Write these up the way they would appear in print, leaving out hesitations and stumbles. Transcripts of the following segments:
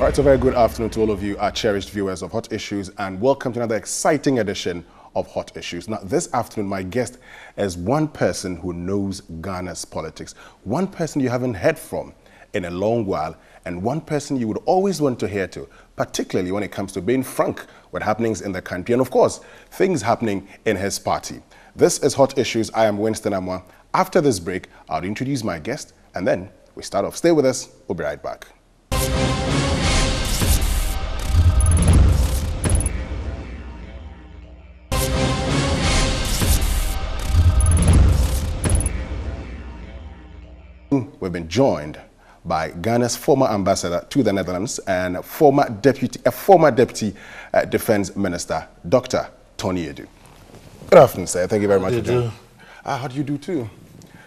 All right, so very good afternoon to all of you, our cherished viewers of Hot Issues, and welcome to another exciting edition of Hot Issues. Now, this afternoon, my guest is one person who knows Ghana's politics, one person you haven't heard from in a long while, and one person you would always want to hear to, particularly when it comes to being frank with happenings in the country, and of course, things happening in his party. This is Hot Issues. I am Winston Amwa. After this break, I'll introduce my guest, and then we start off. Stay with us. We'll be right back. We've been joined by Ghana's former ambassador to the Netherlands and former deputy defense minister, Dr. Tony Edu. Good afternoon, sir. Thank you very much for joining. How do you do too?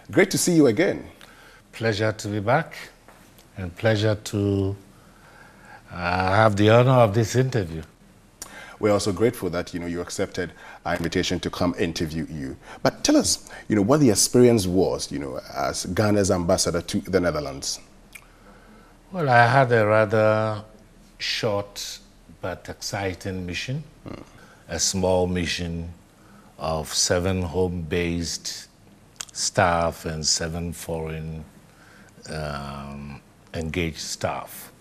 Great to see you again. Pleasure to be back, and pleasure to have the honor of this interview. We're also grateful that you accepted our invitation to come interview you. But tell us, what the experience was, as Ghana's ambassador to the Netherlands. Well, I had a rather short but exciting mission, a small mission of 7 home-based staff and 7 foreign engaged staff.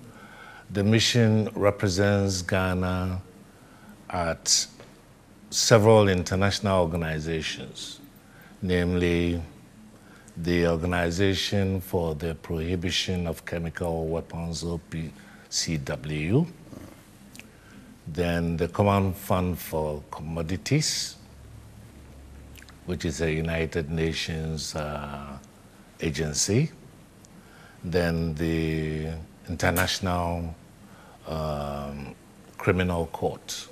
The mission represents Ghana at several international organizations, namely the Organization for the Prohibition of Chemical Weapons, OPCW, then the Common Fund for Commodities, which is a United Nations agency, then the International Criminal Court,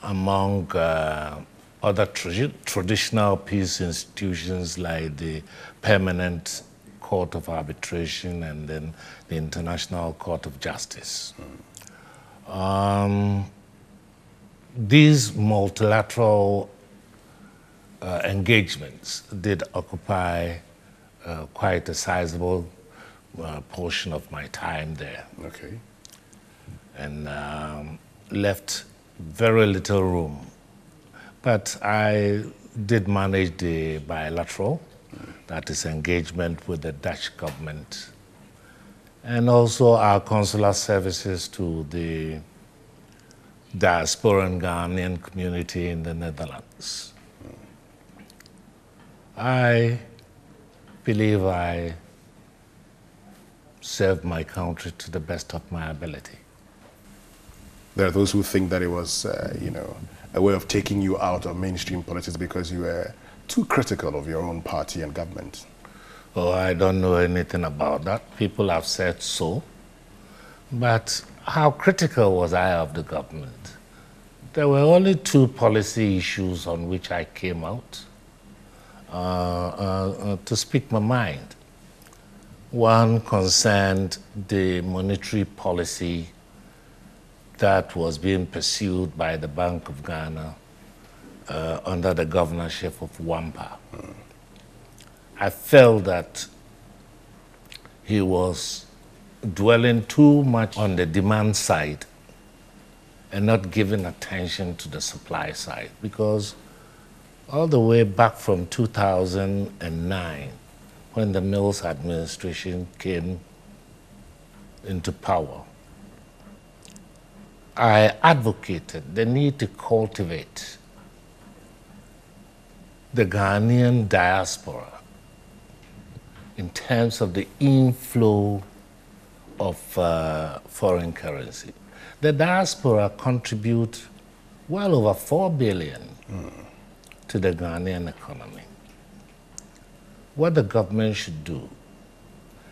among other traditional peace institutions like the Permanent Court of Arbitration and then the International Court of Justice. These multilateral engagements did occupy quite a sizable portion of my time there. Okay. And left very little room. But I did manage the bilateral, that is engagement with the Dutch government, and also our consular services to the diasporan Ghanaian community in the Netherlands. I believe I served my country to the best of my ability. There are those who think that it was, a way of taking you out of mainstream politics because you were too critical of your own party and government. Oh, I don't know anything about that. People have said so. But how critical was I of the government? There were only 2 policy issues on which I came out to speak my mind. One concerned the monetary policy that was being pursued by the Bank of Ghana under the governorship of Wampa. I felt that he was dwelling too much on the demand side and not giving attention to the supply side, because all the way back from 2009, when the Mills administration came into power, I advocated the need to cultivate the Ghanaian diaspora in terms of the inflow of foreign currency. The diaspora contribute well over 4 billion to the Ghanaian economy. What the government should do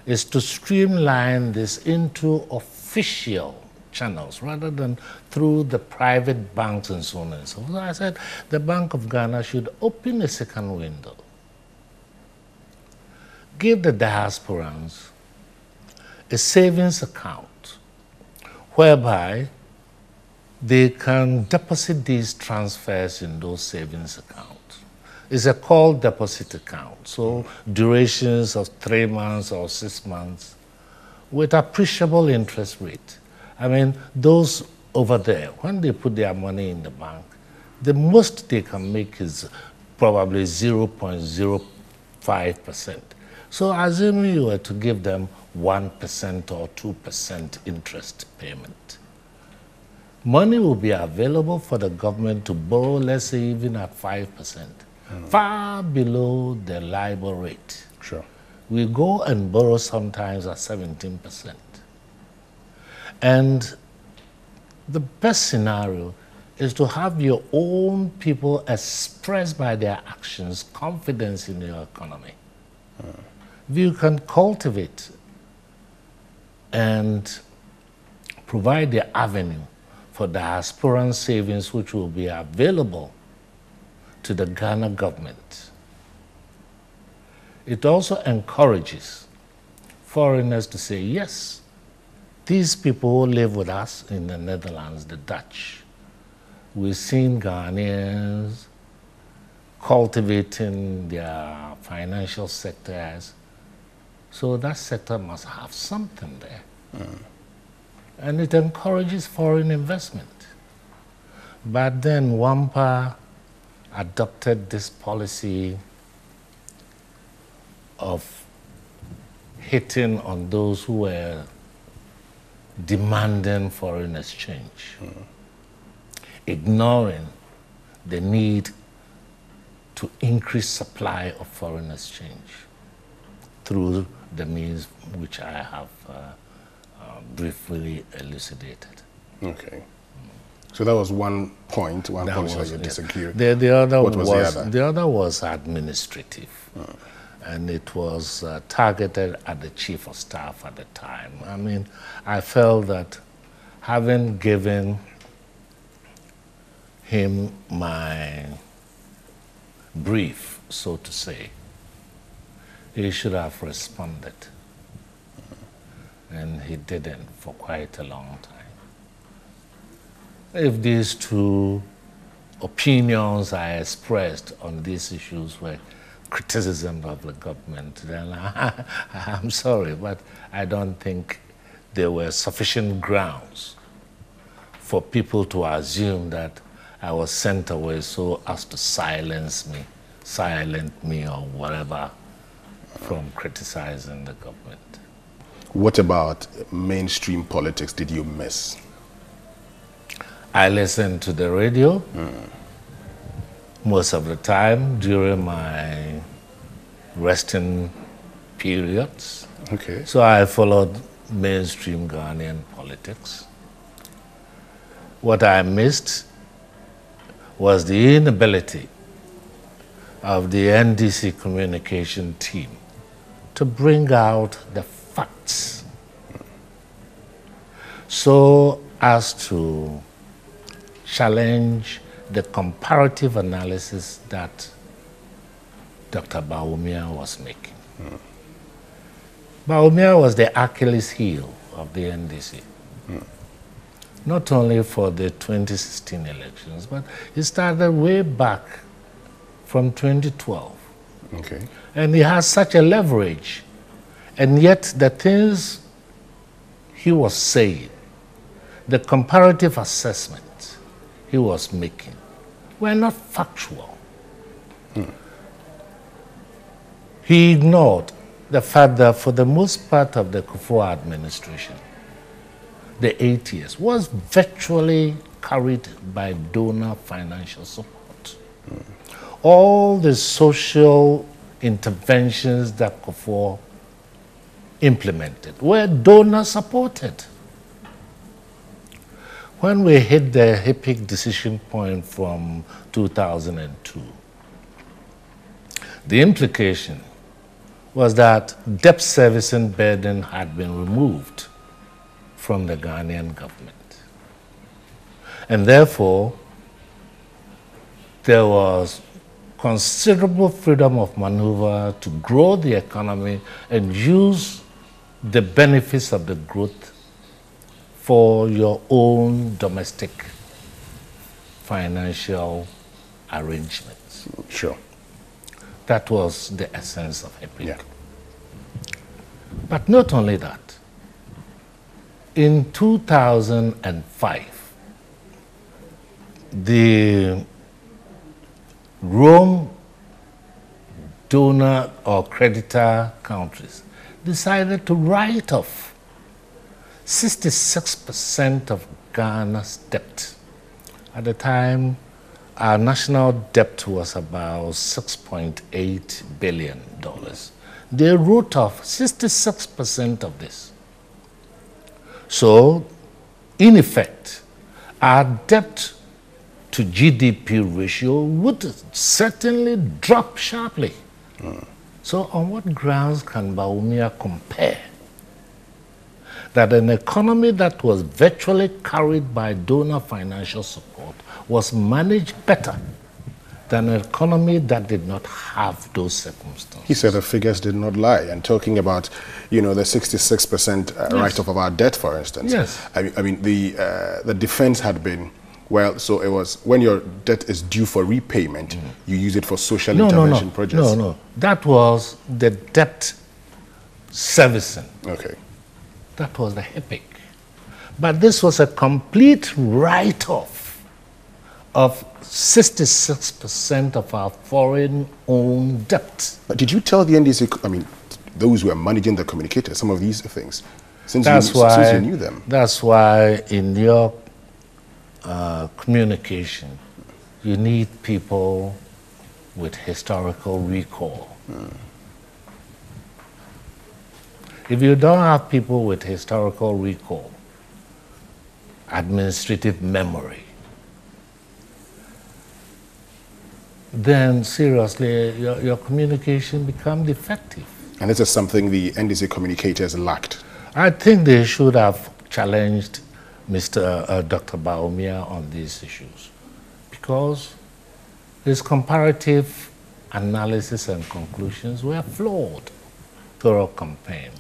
is to streamline this into official channels rather than through the private banks and so on and so forth. So I said the Bank of Ghana should open a second window, give the diasporans a savings account whereby they can deposit these transfers in those savings accounts. It's a call deposit account, so durations of 3 months or 6 months with appreciable interest rate. I mean, those over there, when they put their money in the bank, the most they can make is probably 0.05%. So assuming you were to give them 1% or 2% interest payment, money will be available for the government to borrow, let's say even at 5%, far below the LIBOR rate. Sure. We go and borrow sometimes at 17%. And the best scenario is to have your own people express by their actions confidence in your economy. If you can cultivate and provide the avenue for diasporan savings which will be available to the Ghana government, it also encourages foreigners to say, yes, these people who live with us in the Netherlands, the Dutch, we've seen Ghanaians cultivating their financial sectors, so that sector must have something there. And it encourages foreign investment. But then Wampa adopted this policy of hitting on those who were demanding foreign exchange, ignoring the need to increase supply of foreign exchange through the means which I have briefly elucidated. Okay. So that was one point, one policy that you disagreed. The other what was the other was administrative. And it was targeted at the chief of staff at the time. I mean, I felt that having given him my brief, so to say, he should have responded. And he didn't for quite a long time. If these two opinions I expressed on these issues were criticism of the government, then I'm sorry, but I don't think there were sufficient grounds for people to assume that I was sent away so as to silent me or whatever from criticizing the government. What about mainstream politics did you miss? I listened to the radio most of the time during my resting periods. Okay. So I followed mainstream Ghanaian politics. What I missed was the inability of the NDC communication team to bring out the facts so as to challenge the comparative analysis that Dr. Bawumia was making. Bawumia was the Achilles heel of the NDC. Not only for the 2016 elections, but it started way back from 2012. Okay. And he has such a leverage. And yet the things he was saying, the comparative assessment he was making, were not factual. He ignored the fact that for the most part of the Kufuor administration, the 8 years was virtually carried by donor financial support. All the social interventions that Kufuor implemented were donor supported. When we hit the HIPIC decision point from 2002, the implication was that debt servicing burden had been removed from the Ghanaian government. And therefore, there was considerable freedom of maneuver to grow the economy and use the benefits of the growth for your own domestic financial arrangements. Sure. That was the essence of HIPIC. Yeah. But not only that, In 2005, the Rome donor or creditor countries decided to write off 66% of Ghana's debt. At the time, our national debt was about $6.8 billion. They wrote off 66% of this. So, in effect, our debt to GDP ratio would certainly drop sharply. So on what grounds can Bawumia compare that an economy that was virtually carried by donor financial support was managed better than an economy that did not have those circumstances? He said the figures did not lie. And talking about, the 66% write-off of our debt, for instance. Yes. I mean, the defense had been, well, so it was when your debt is due for repayment, you use it for social intervention projects. No. That was the debt servicing. Okay. That was the HIPIC. But this was a complete write-off of 66% of our foreign-owned debt. But did you tell the NDC, those who are managing the communicators, some of these things, since you knew them? That's why in your communication, you need people with historical recall. If you don't have people with historical recall, administrative memory, then seriously, your communication becomes defective. And this is something the NDC communicators lacked. I think they should have challenged Dr. Bawumia on these issues, because his comparative analysis and conclusions were flawed. Thorough campaign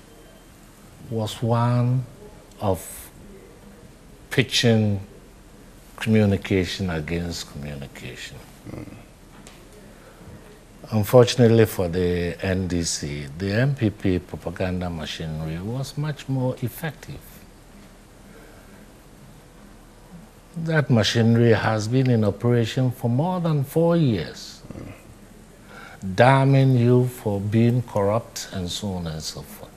was one of pitching communication against communication. Unfortunately for the NDC, the MPP propaganda machinery was much more effective. That machinery has been in operation for more than 4 years, damning you for being corrupt and so on and so forth.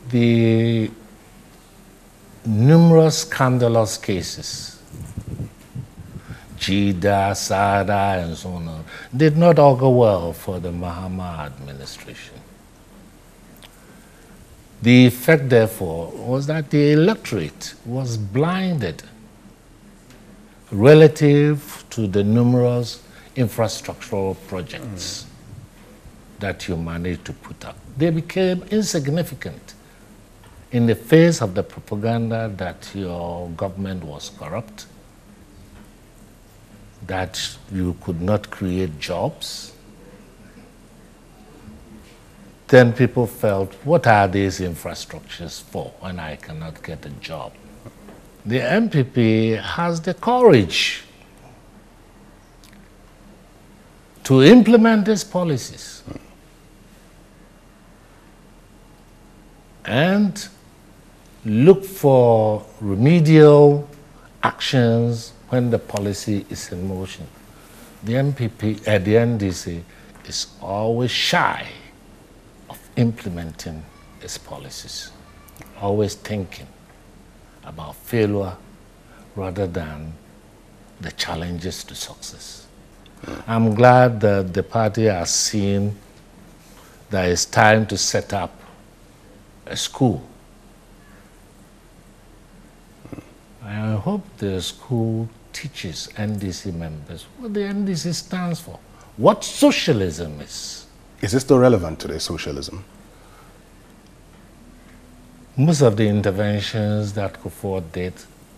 The numerous scandalous cases, Jida, Sada, and so on, did not augur well for the Mahama administration. The effect, therefore, was that the electorate was blinded relative to the numerous infrastructural projects that you managed to put up. They became insignificant in the face of the propaganda that your government was corrupt, that you could not create jobs. Then people felt, what are these infrastructures for when I cannot get a job? The MPP has the courage to implement these policies and look for remedial actions when the policy is in motion. The MPP, the NDC, is always shy of implementing its policies, always thinking about failure rather than the challenges to success. I'm glad that the party has seen that it's time to set up a school. I hope the school teaches NDC members what the NDC stands for, what socialism is. Is this still relevant today, socialism? Most of the interventions that Kufuor did,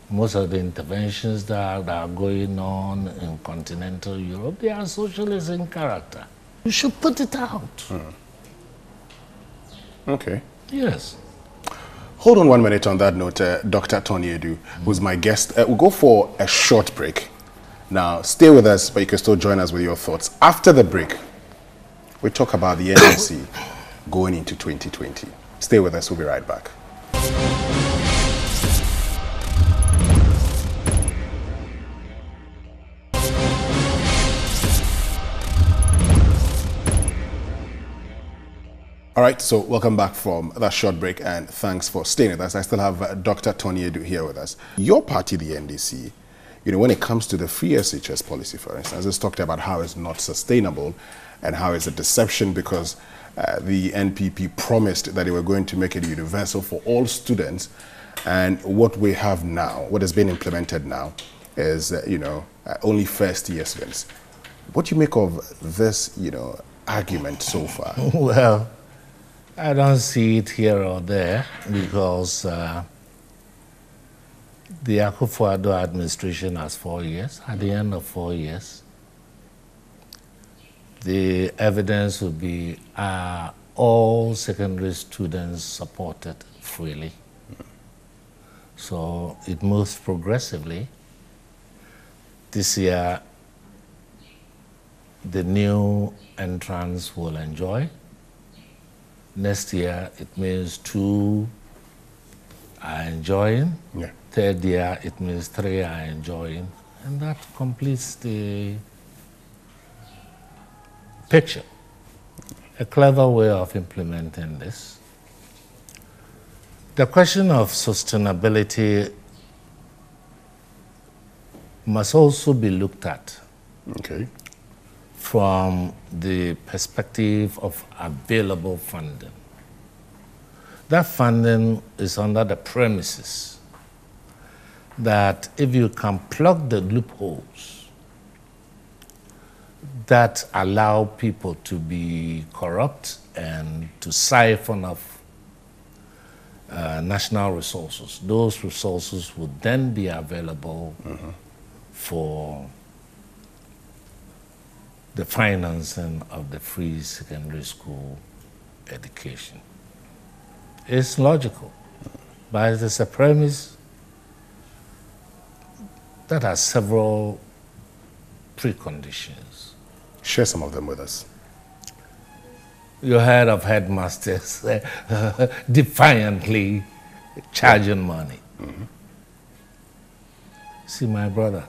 most of the interventions that are going on in continental Europe, they are socialist in character. You should put it out. Okay. Yes. Hold on 1 minute on that note, Dr. Asiedu, who's my guest. We'll go for a short break. Now, stay with us, but you can still join us with your thoughts. After the break, we talk about the NDC going into 2020. Stay with us. We'll be right back. All right, so welcome back from that short break, and thanks for staying with us. I still have Dr. Asiedu here with us. Your party, the NDC, when it comes to the free SHS policy, for instance, it's talked about how it's not sustainable and how it's a deception because the NPP promised that they were going to make it universal for all students, and what we have now, what has been implemented now, is only first-year students. What do you make of this, argument so far? Well, I don't see it here or there because the Akufo-Addo administration has 4 years. At the end of 4 years, the evidence would be all secondary students supported freely. So it moves progressively. This year, the new entrants will enjoy. Next year, it means 2 are enjoying. Yeah. Third year, it means 3 are enjoying. And that completes the picture. A clever way of implementing this. The question of sustainability must also be looked at. Okay. From the perspective of available funding. That funding is under the premises that if you can plug the loopholes that allow people to be corrupt and to siphon off national resources, those resources would then be available for the financing of the free secondary school education. It's logical, but it is a premise that has several preconditions. Share some of them with us. You heard of headmasters defiantly charging money. See, my brother,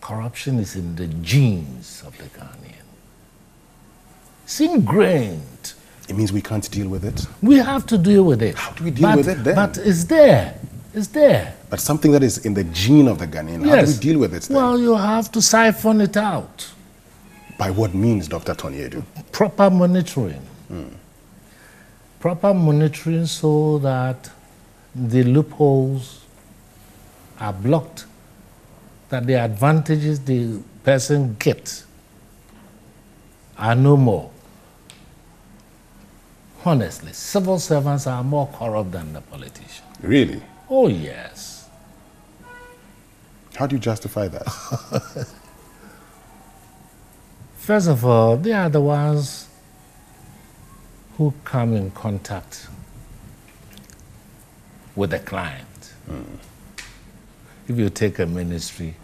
corruption is in the genes of the Ghanaian. It's ingrained. It means we can't deal with it? We have to deal with it. How do we deal with it then? But it's there. It's there. But something that is in the gene of the Ghanaian, how do we deal with it then? Well, you have to siphon it out. By what means, Dr. Asiedu? Proper monitoring. Proper monitoring so that the loopholes are blocked, that the advantages the person gets are no more. Honestly, civil servants are more corrupt than the politicians. Really? Oh, yes. How do you justify that? First of all, they are the ones who come in contact with the client. If you take a ministry,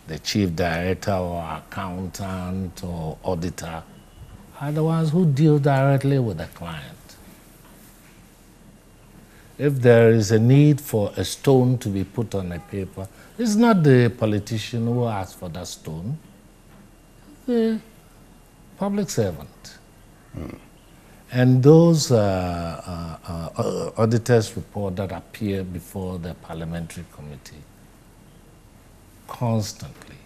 the chief director or accountant or auditor are the ones who deal directly with the client. If there is a need for a stone to be put on a paper, it's not the politician who asks for that stone, the public servant. And those auditors' report that appear before the parliamentary committee constantly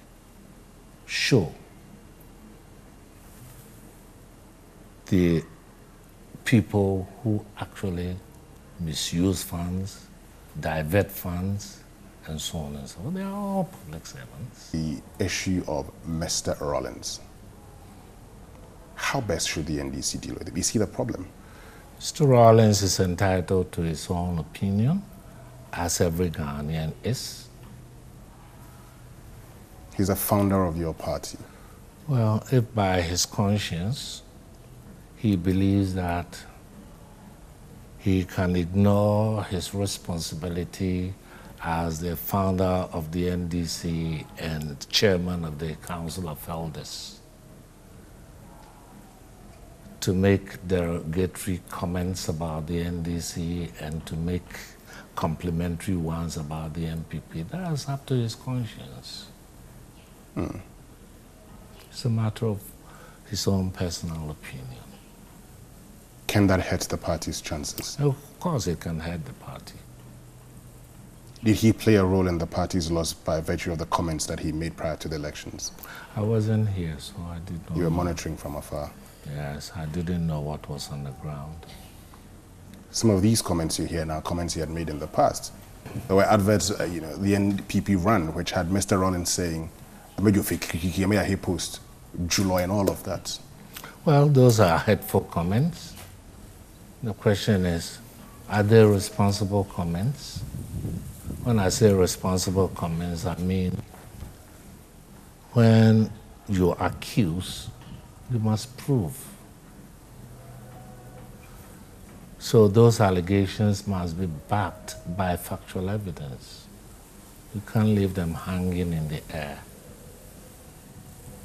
show the people who actually misuse funds, divert funds, and so on and so on. They are all public servants. The issue of Mr. Rawlings. How best should the NDC deal with it? You see the problem? Mr. Rawlings is entitled to his own opinion, as every Ghanaian is. He's a founder of your party. Well, if by his conscience he believes that he can ignore his responsibility as the founder of the NDC and chairman of the Council of Elders to make derogatory comments about the NDC and to make complimentary ones about the MPP. That's up to his conscience. It's a matter of his own personal opinion. Can that hurt the party's chances? Of course it can hurt the party. Did he play a role in the party's loss by virtue of the comments that he made prior to the elections? I wasn't here, so I did not You were know. monitoring from afar. Yes, I didn't know what was on the ground. Some of these comments you hear now, comments he had made in the past. There were adverts, the NPP run, which had Mr. Rawlings saying, I made you fake he post, July and all of that. Well, those are hurtful comments. The question is, are they responsible comments? When I say responsible comments, I mean when you accuse, you must prove. So those allegations must be backed by factual evidence. You can't leave them hanging in the air.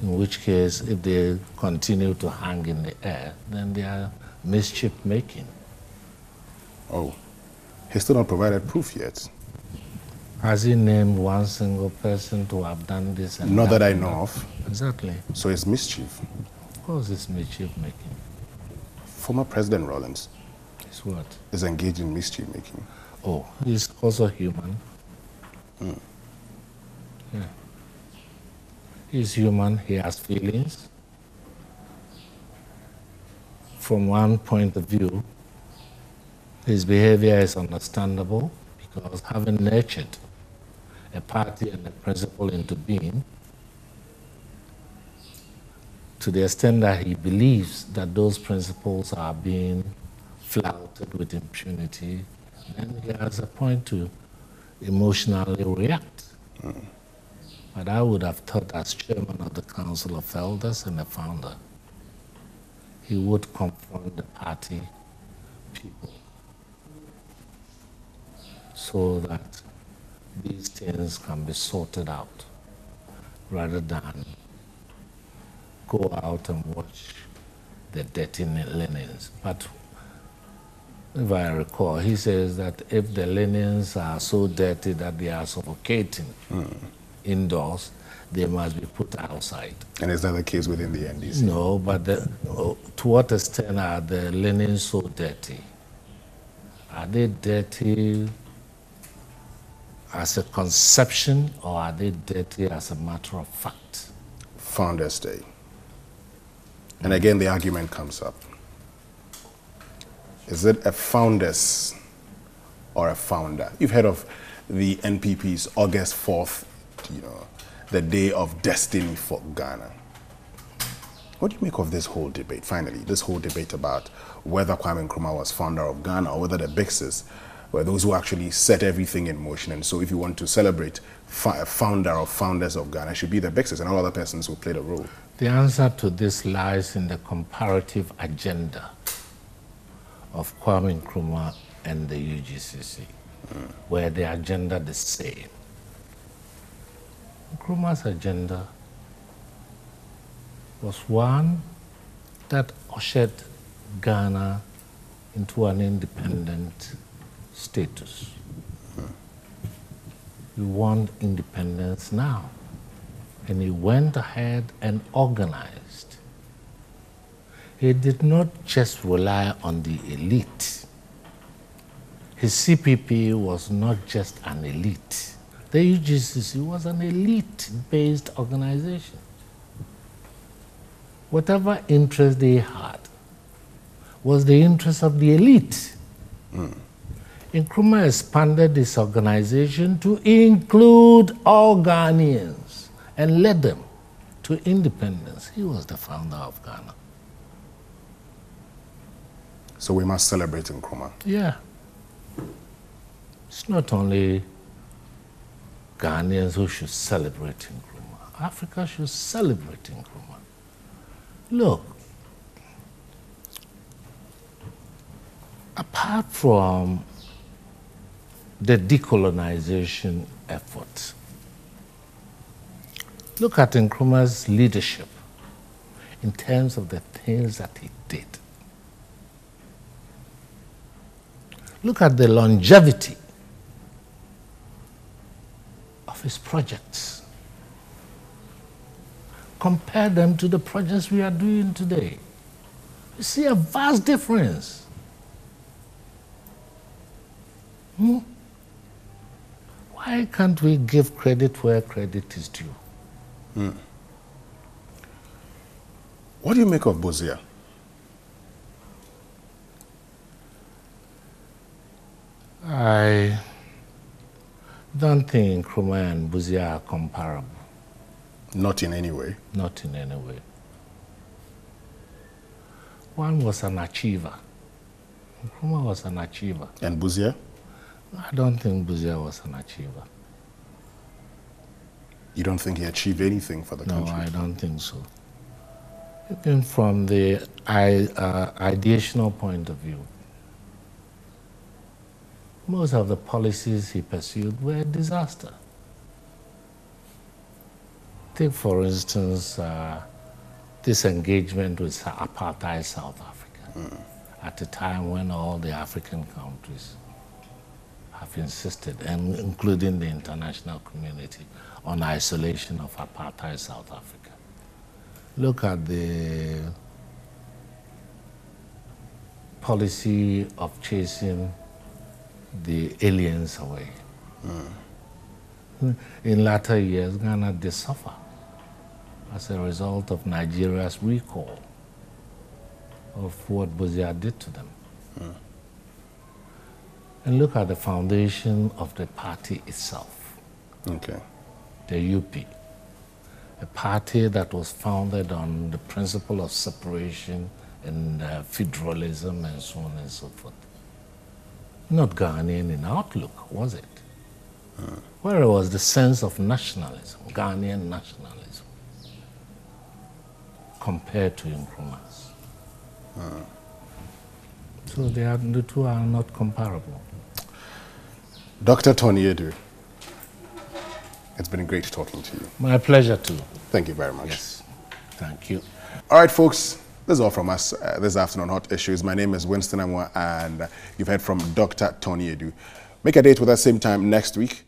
In which case, if they continue to hang in the air, then they are mischief making. Oh, he's still not provided proof yet. Has he named one single person to have done this? And Not that I know of. Exactly. So it's mischief. Of course it's mischief making. Former President Rawlings It's what? is engaged in mischief making. Oh, he's also human. Yeah. He's human, he has feelings. From one point of view, his behavior is understandable because having nurtured a party and a principle into being, to the extent that he believes that those principles are being flouted with impunity, then he has a point to emotionally react. But I would have thought, as chairman of the Council of Elders and the founder, he would confront the party people so that these things can be sorted out rather than go out and watch the dirty linens. But if I recall, he says that if the linens are so dirty that they are suffocating indoors, they must be put outside. And is that the case within the NDC? No, but to what extent are the linens so dirty? Are they dirty as a conception, or are they dirty as a matter of fact? Founders Day. And again, the argument comes up. Is it a founders or a founder? You've heard of the NPP's August 4th, the day of destiny for Ghana. What do you make of this whole debate, finally, this whole debate about whether Kwame Nkrumah was founder of Ghana or whether the Bixes were those who actually set everything in motion? And so if you want to celebrate founder or founders of Ghana, it should be the Bixes and all other persons who played a role. The answer to this lies in the comparative agenda of Kwame Nkrumah and the UGCC, where the agenda the same. Nkrumah's agenda was one that ushered Ghana into an independent status. We want independence now. And he went ahead and organized. He did not just rely on the elite. His CPP was not just an elite. The UGCC was an elite-based organization. Whatever interest they had was the interest of the elite. Nkrumah expanded this organization to include all Ghanaians and led them to independence. He was the founder of Ghana. So we must celebrate Nkrumah. Yeah. It's not only Ghanaians who should celebrate Nkrumah. Africa should celebrate Nkrumah. Look, apart from the decolonization effort, look at Nkrumah's leadership in terms of the things that he did. Look at the longevity of his projects. Compare them to the projects we are doing today. You see a vast difference. Why can't we give credit where credit is due? What do you make of Busia? I don't think Nkrumah and Busia are comparable. Not in any way. Not in any way. One was an achiever. Nkrumah was an achiever. And Busia? I don't think Busia was an achiever. You don't think he achieved anything for the country? No, I don't think so. Even from the ideational point of view, most of the policies he pursued were a disaster. Take, for instance, this engagement with apartheid South Africa at a time when all the African countries have insisted, and including the international community, on isolation of apartheid South Africa. Look at the policy of chasing the aliens away. In latter years, Ghana did suffer as a result of Nigeria's recall of what Busia did to them. And look at the foundation of the party itself. Okay. The UP, a party that was founded on the principle of separation and federalism and so on and so forth. Not Ghanaian in outlook, was it? Where was the sense of nationalism, Ghanaian nationalism, compared to Nkrumah's? So the two are not comparable. Dr. Tony Edu, it's been great talking to you. My pleasure too. Thank you very much. Yes, thank you. All right, folks, this is all from us this afternoon on Hot Issues. My name is Winston Amwa, and you've heard from Dr. Tony Edu. Make a date with us same time next week.